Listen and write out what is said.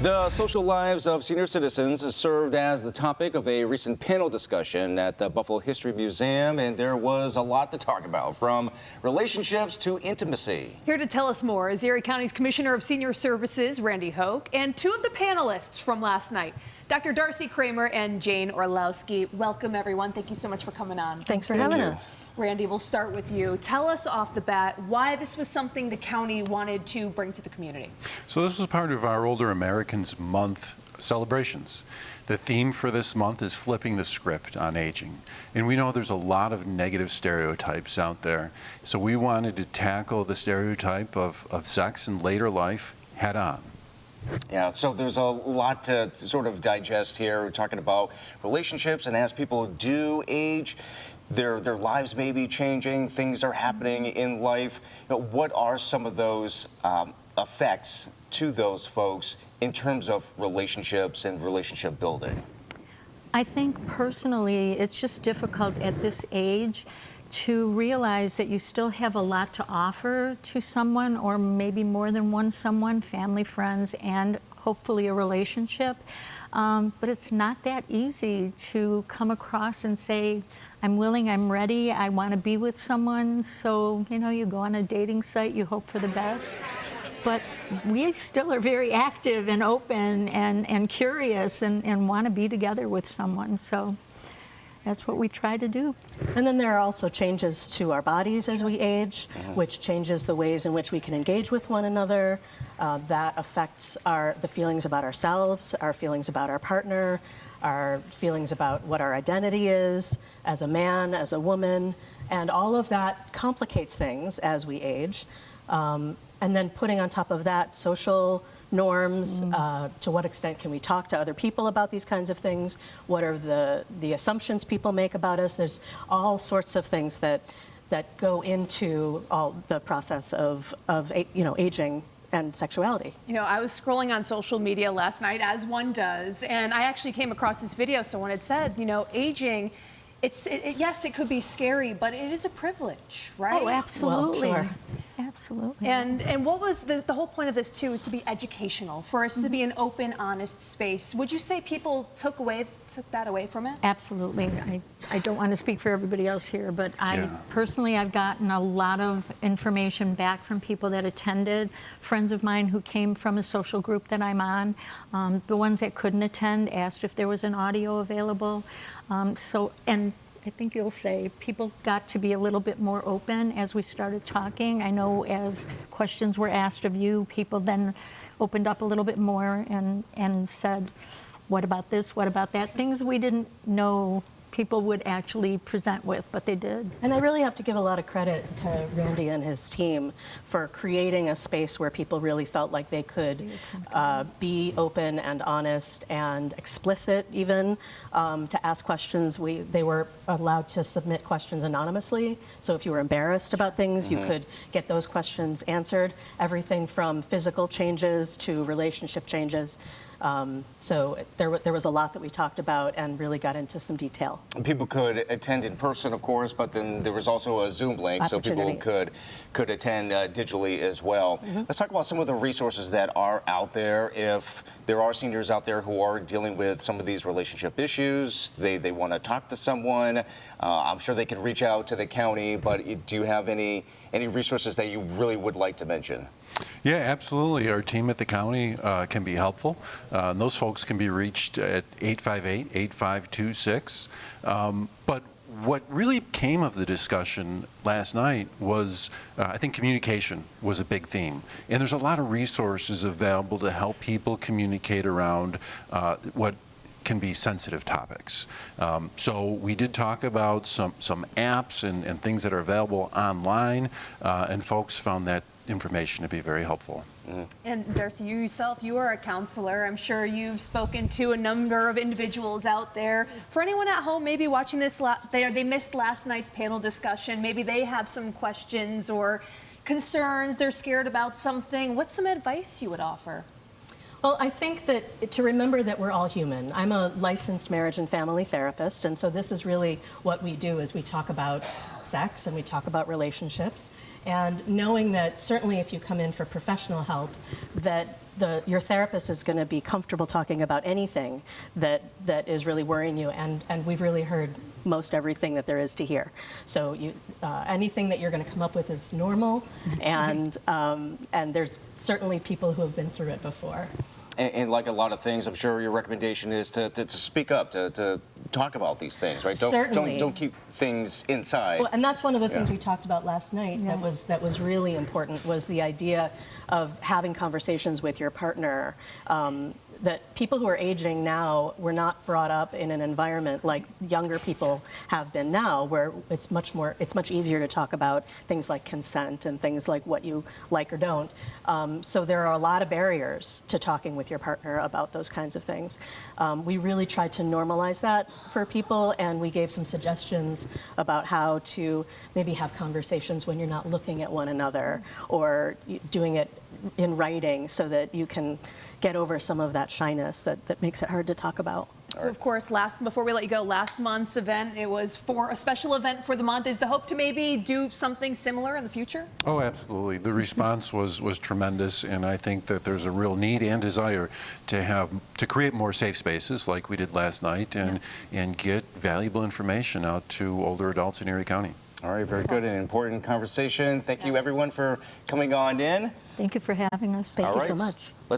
The social lives of senior citizens served as the topic of a recent panel discussion at the Buffalo History Museum, and there was a lot to talk about, from relationships to intimacy. Here to tell us more is Erie County's Commissioner of Senior Services, Randy Hoke, and two of the panelists from last night, Dr. Darcy Kramer and Jane Orlowski. Welcome, everyone. Thank you so much for coming on. Thanks for having us. Randy, we'll start with you. Tell us off the bat why this was something the county wanted to bring to the community. So this was part of our Older Americans Month celebrations. The theme for this month is flipping the script on aging. And we know there's a lot of negative stereotypes out there. So we wanted to tackle the stereotype of sex in later life head on. Yeah, so there's a lot to sort of digest here. We're talking about relationships, and as people do age, their lives may be changing, things are happening in life. What are some of those effects to those folks in terms of relationships and relationship building? I think personally it's just difficult at this age to realize that you still have a lot to offer to someone, or maybe more than one someone, family, friends, and hopefully a relationship. But it's not that easy to come across and say, I'm willing, I'm ready, I want to be with someone. So, you go on a dating site, you hope for the best. But we still are very active and open and curious and want to be together with someone. So that's what we try to do. And then there are also changes to our bodies as we age, which changes the ways in which we can engage with one another. That affects the feelings about ourselves, our feelings about our partner, our feelings about what our identity is as a man, as a woman. And all of that complicates things as we age. And then putting on top of that social norms, to what extent can we talk to other people about these kinds of things? What are the assumptions people make about us? There's all sorts of things that go into all the process of aging and sexuality. I was scrolling on social media last night, as one does, and I actually came across this video. Someone had said, aging, yes, it could be scary, but it is a privilege, right? Oh, absolutely. Well, sure. Absolutely. And what was the whole point of this too is to be educational, for us to be an open, honest space. Would you say people took that away from it? Absolutely. I don't want to speak for everybody else here, but personally, I've gotten a lot of information back from people that attended, friends of mine who came from a social group that I'm on. The ones that couldn't attend asked if there was an audio available. And I think you'll say people got to be a little bit more open as we started talking. I know as questions were asked of you, people then opened up a little bit more and said, what about this, what about that? Things we didn't know people would actually present with, but they did. And I really have to give a lot of credit to Randy and his team for creating a space where people really felt like they could be open and honest and explicit even, to ask questions. They were allowed to submit questions anonymously, so if you were embarrassed about things, you could get those questions answered. Everything from physical changes to relationship changes. So there was a lot that we talked about and really got into some detail. People could attend in person, of course, but then there was also a Zoom link, so people could attend digitally as well. Let's talk about some of the resources that are out there. If there are seniors out there who are dealing with some of these relationship issues, they want to talk to someone, I'm sure they can reach out to the county, but do you have any resources that you really would like to mention? Yeah, absolutely. Our team at the county can be helpful. And those folks can be reached at 858-8526. But what really came of the discussion last night was, I think communication was a big theme. And there's a lot of resources available to help people communicate around what can be sensitive topics. So we did talk about some apps and things that are available online, and folks found that information to be very helpful. And Darcy, you yourself, you are a counselor. I'm sure you've spoken to a number of individuals out there. For anyone at home maybe watching this, they missed last night's panel discussion, maybe they have some questions or concerns, they're scared about something. What's some advice you would offer? Well, I think that to remember that we're all human. I'm a licensed marriage and family therapist, and so this is really what we do is we talk about sex and we talk about relationships. And knowing that certainly if you come in for professional help, that your therapist is going to be comfortable talking about anything that is really worrying you, and we've really heard most everything that there is to hear. So anything that you're going to come up with is normal, and there's certainly people who have been through it before. And like a lot of things, I'm sure your recommendation is to speak up, to talk about these things, right? Certainly. Don't keep things inside. Well, and that's one of the things Yeah. we talked about last night that was really important, was the idea of having conversations with your partner. That people who are aging now were not brought up in an environment like younger people have been now, where it's much easier to talk about things like consent and things like what you like or don't. So there are a lot of barriers to talking with your partner about those kinds of things. We really tried to normalize that for people, and we gave some suggestions about how to maybe have conversations when you're not looking at one another, or doing it in writing so that you can get over some of that shyness that makes it hard to talk about. So of course, before we let you go, last month's event, it was for a special event for the month. Is the hope to maybe do something similar in the future? Oh, absolutely. The response was tremendous, and I think that there's a real need and desire to create more safe spaces like we did last night, and get valuable information out to older adults in Erie County. All right, very good and important conversation. Thank you, everyone, for coming on in. Thank you for having us. Thank All you so right. much. Let's